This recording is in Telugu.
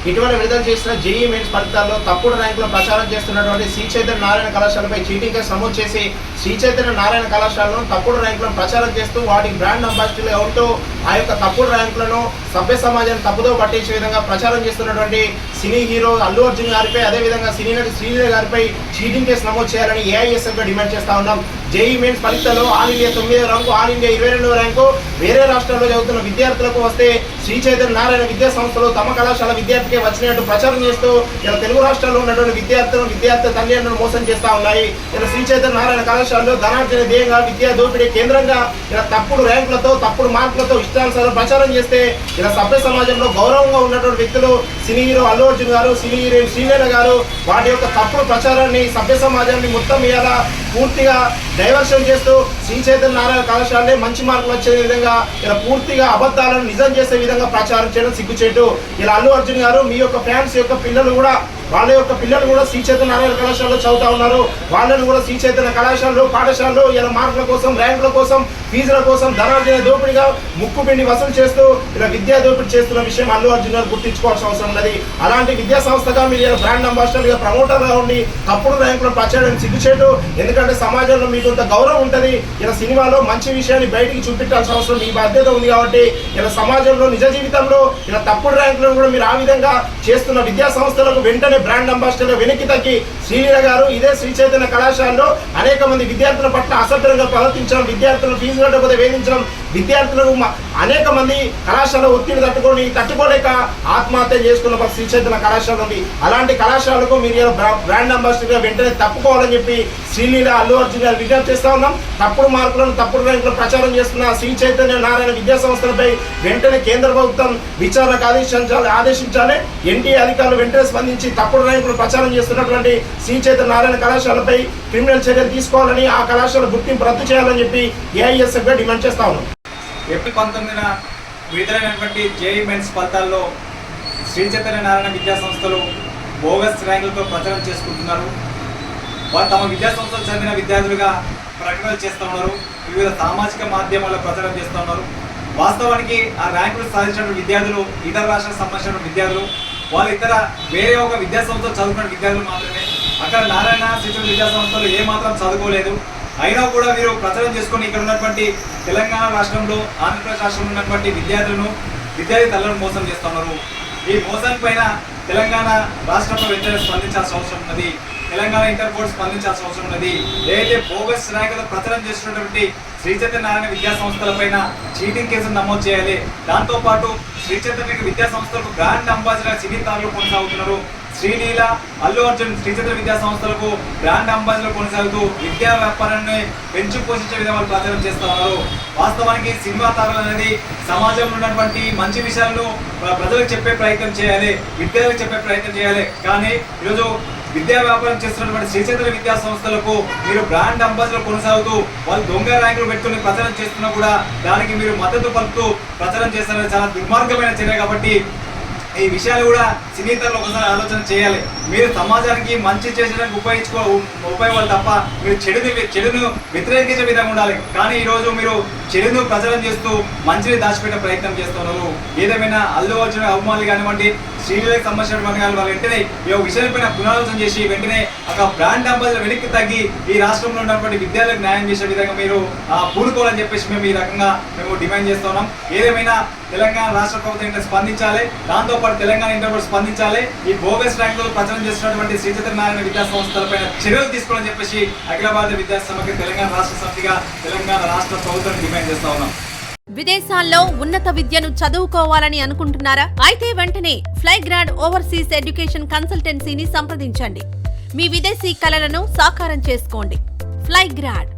ఇటీవల విడుదల చేసిన జేఈఈ మెయిన్స్ ఫలితాల్లో తప్పుడు ర్యాంకులు ప్రచారం చేస్తున్నటువంటి శ్రీ చైతన్య నారాయణ కళాశాలపై చీటింగ్ కేసు నమోదు చేసి శ్రీ చైతన్య నారాయణ కళాశాలను తప్పుడు ర్యాంకులను ప్రచారం చేస్తూ వాటికి బ్రాండ్ అంబాసిడర్లు ఎవరితో ఆ యొక్క తప్పుడు ర్యాంకులను సభ్య సమాజాన్ని తప్పుదో పట్టించే విధంగా ప్రచారం చేస్తున్నటువంటి సినీ హీరో అల్లు అర్జున్ గారిపై అదేవిధంగా సినీ నటి శ్రీలీల గారిపై చీటింగ్ కేసు నమోదు చేయాలని ఏఐఎస్ఎఫ్గా డిమాండ్ చేస్తా ఉన్నాం. జేఈఈ మెయిన్స్ ఫలితాల్లో ఆల్ ఇండియా 9వ ర్యాంకు, ఆల్ ఇండియా 22వ ర్యాంకు వేరే రాష్ట్రాల్లో చదువుతున్న విద్యార్థులకు వస్తే శ్రీ చైతన్య నారాయణ విద్యా సంస్థలు తమ కళాశాల విద్యార్థికే వచ్చినట్టు ప్రచారం చేస్తూ ఇలా తెలుగు రాష్ట్రాల్లో ఉన్నటువంటి విద్యార్థి తల్లిదండ్రులను మోసం చేస్తూ ఉన్నాయి. ఇలా శ్రీ చైతన్య నారాయణ కళాశాలలో ధనార్జన ధ్యేయంగా విద్యా దోపిడీ కేంద్రంగా ఇలా తప్పుడు ర్యాంకులతో తప్పుడు మార్కులతో ఇష్టానుసారం ప్రచారం చేస్తే ఇలా సభ్య సమాజంలో గౌరవంగా ఉన్నటువంటి వ్యక్తులు సినీ హీరో అల్లు అర్జున్ గారు, సినీ హీరోయిన్ శ్రీలీల గారు వాటి యొక్క తప్పుడు ప్రచారాన్ని సభ్య సమాజాన్ని మొత్తం ఇలా పూర్తిగా డైవర్షన్ చేస్తూ శ్రీ చైతన్య నారాయణ కళాశాలనే మంచి మార్కులు వచ్చే విధంగా ఇలా పూర్తిగా అబద్ధాలను నిజం చేసే విధంగా ప్రచారం చేయడం సిగ్గుచేటు. ఇలా అల్లు అర్జున్ గారు మీ యొక్క ఫ్యాన్స్ యొక్క పిల్లలు కూడా వాళ్ళ యొక్క పిల్లలు కూడా శ్రీ చైతన్య నారాయణ కళాశాలలో చదువుతా ఉన్నారు. వాళ్ళని కూడా శ్రీ చైతన్య కళాశాలలో పాఠశాలలో ఇలా మార్కుల కోసం, ర్యాంకుల కోసం, ఫీజుల కోసం ధనార్జన దోపిడిగా ముక్కు పిండి వసూలు చేస్తూ ఇలా విద్యా దోపిడీ చేస్తున్న విషయం అల్లు అర్జున్ గారు గుర్తించుకోవాల్సిన అవసరం ఉన్నది. అలాంటి విద్యా సంస్థగా మీరు బ్రాండ్ అంబాసిడర్గా ప్రమోటర్గా ఉండి తప్పుడు ర్యాంకులను ప్రచారం సిగ్గుచేటు. ఎందుకంటే సమాజంలో మీకు కొంత గౌరవం ఉంటుంది. ఇలా సినిమాలో మంచి విషయాన్ని బయటికి చూపించాల్సిన అవసరం మీ బాధ్యత ఉంది. కాబట్టి ఇలా సమాజంలో నిజ జీవితంలో ఇలా తప్పుడు ర్యాంకులను కూడా మీరు ఆ విధంగా చేస్తున్న విద్యా సంస్థలకు వెంటనే బ్రాండ్ అంబాసిడర్ వెనక్కి తగ్గి శ్రీలీల గారు ఇదే శ్రీ చైతన్య కళాశాలలో అనేక మంది విద్యార్థుల పట్ల అసభ్యంగా ప్రవర్తించడం, విద్యార్థులను ఫీజు కట్టకపోతే వేధించడం, విద్యార్థులకు అనేక మంది కళాశాల ఒత్తిడి తట్టుకోలేక ఆత్మహత్య చేసుకున్న శ్రీ చైతన్య కళాశాల ఉంది. అలాంటి కళాశాలకు మీరు బ్రాండ్ అంబాసిడర్గా వెంటనే తప్పుకోవాలని చెప్పి శ్రీలీల, అల్లు అర్జున్ గారు విజ్ఞప్తి చేస్తా ఉన్నాం. తప్పుడు మార్కులను తప్పుడు ర్యాంకులను ప్రచారం చేస్తున్న శ్రీ చైతన్య నారాయణ విద్యా సంస్థలపై వెంటనే కేంద్ర ప్రభుత్వం విచారణకు ఆదేశించాలి. ఎన్టీఏ అధికారులు వెంటనే స్పందించి తప్పుడు ర్యాంకులు ప్రచారం చేస్తున్నటువంటి శ్రీ చైతన్య నారాయణ కళాశాలపై క్రిమినల్ చర్యలు తీసుకోవాలని, ఆ కళాశాల గుర్తింపు రద్దు చేయాలని చెప్పి ఏఐఎస్ఎఫ్గా డిమాండ్ చేస్తా ఉన్నాం. ఏప్రిల్ 19న విడుదలైనటువంటి జేఈఈ మెయిన్స్ ఫలితాల్లో శ్రీ చైతన్య నారాయణ విద్యా సంస్థలు బోగస్ ర్యాంకులతో ప్రచారం చేసుకుంటున్నారు. వారు తమ విద్యా సంస్థలకు చెందిన విద్యార్థులుగా ప్రకటనలు చేస్తూ ఉన్నారు. వివిధ సామాజిక మాధ్యమాల్లో ప్రచారం చేస్తూ ఉన్నారు. వాస్తవానికి ఆ ర్యాంకులు సాధించిన విద్యార్థులు ఇతర రాష్ట్రాలకు సంబంధించిన విద్యార్థులు, వాళ్ళు వేరే ఒక విద్యా సంస్థలో చదువుకున్న విద్యార్థులు మాత్రమే. అక్కడ నారాయణ శిక్షణ విద్యా సంస్థలు ఏమాత్రం చదువుకోలేదు. అయినా కూడా వీరు ప్రచారం చేసుకొని ఇక్కడ ఉన్నటువంటి తెలంగాణ రాష్ట్రంలో, ఆంధ్రప్రదేశ్ రాష్ట్రంలో ఉన్నటువంటి విద్యార్థి తల్లులను మోసం చేస్తున్నారు. ఈ మోసం పైన తెలంగాణ రాష్ట్రంలో వెంటనే స్పందించాల్సిన అవసరం ఉన్నది. తెలంగాణ ఇంటర్ బోర్డు స్పందించాల్సిన అవసరం ఉన్నది. ఏదైతే బోగస్ ర్యాంకులు ప్రచారం చేస్తున్నటువంటి శ్రీ చైతన్య నారాయణ విద్యా సంస్థలపైన చీటింగ్ కేసులు నమోదు చేయాలి. దాంతోపాటు శ్రీ చైతన్య విద్యా సంస్థలకు బ్రాండ్ అంబాసిడర్ సినీ తారులు కొనసాగుతున్నారు. శ్రీలీల, అల్లు అర్జున్ శ్రీ చైతన్య విద్యా సంస్థలకు బ్రాండ్ అంబాసిడర్ కొనసాగుతూ విద్యా వ్యాపారాన్ని పెంచి పోషించే విధంగా ప్రచారం చేస్తూ ఉన్నారు. వాస్తవానికి సినిమా తారలు అనేది సమాజంలో ఉన్నటువంటి మంచి విషయాలను ప్రజలకు చెప్పే ప్రయత్నం చేయాలి, విద్యార్థులకు చెప్పే ప్రయత్నం చేయాలి. కానీ ఈరోజు విద్యా వ్యాపారం చేస్తున్నటువంటి శ్రీ చైతన్య విద్యా సంస్థలకు మీరు బ్రాండ్ అంబాసిడర్ కొనసాగుతూ వాళ్ళు దొంగ ర్యాంకులు పెట్టుకుని ప్రచారం చేస్తున్నా కూడా దానికి మీరు మద్దతు పలుకుతూ ప్రచారం చేస్తున్నది చాలా దుర్మార్గమైన చర్య. కాబట్టి ఈ విషయాలు కూడా సినీతరులు ఒకసారి ఆలోచన చేయాలి. మీరు సమాజానికి మంచి చేసేదానికి ఉపయోగాలు తప్ప మీరు చెడును వ్యతిరేకించే విధంగా ఉండాలి. కానీ ఈరోజు మీరు చెడును ప్రచారం చేస్తూ మంచిని దాచిపెట్టే ప్రయత్నం చేస్తున్నారు. ఏదేమైనా అల్లు అర్జున్ అభిమానులు కానివ్వండి, శ్రీలీలకు సంబంధించిన వాళ్ళు వెంటనే ఈ విషయాలపైన పునరాలోచన చేసి వెంటనే ఒక బ్రాండ్ అంబాసిడర్ వెనక్కి తగ్గి ఈ రాష్ట్రంలో ఉన్నటువంటి విద్యార్థులకు న్యాయం చేసే విధంగా మీరు పూనుకోవాలని చెప్పేసి మేము ఈ రకంగా డిమాండ్ చేస్తున్నాం. ఏదేమైనా తెలంగాణ రాష్ట్ర ప్రభుత్వం స్పందించాలి. దాంతోపాటు తెలంగాణ ఇంటర్ బోర్డు స్పందించాలి. ఈ బోగస్ ర్యాంకులు ప్రచారం చేస్తున్నటువంటి శ్రీ చైతన్య నారాయణ విద్యా సంస్థలపైన చర్యలు తీసుకోవాలని చెప్పేసి అఖిల భారత విద్యార్థి సమాఖ్య తెలంగాణ రాష్ట్ర సమితిగా తెలంగాణ రాష్ట్ర ప్రభుత్వాన్ని డిమాండ్ చేస్తా ఉన్నాం. విదేశాల్లో ఉన్నత విద్యను చదువుకోవాలని అనుకుంటున్నారా? అయితే వెంటనే ఫ్లైగ్రాండ్ ఓవర్సీస్ ఎడ్యుకేషన్ కన్సల్టెన్సీని సంప్రదించండి. మీ విదేశీ కలలను సాకారం చేసుకోండి. ఫ్లైగ్రాండ్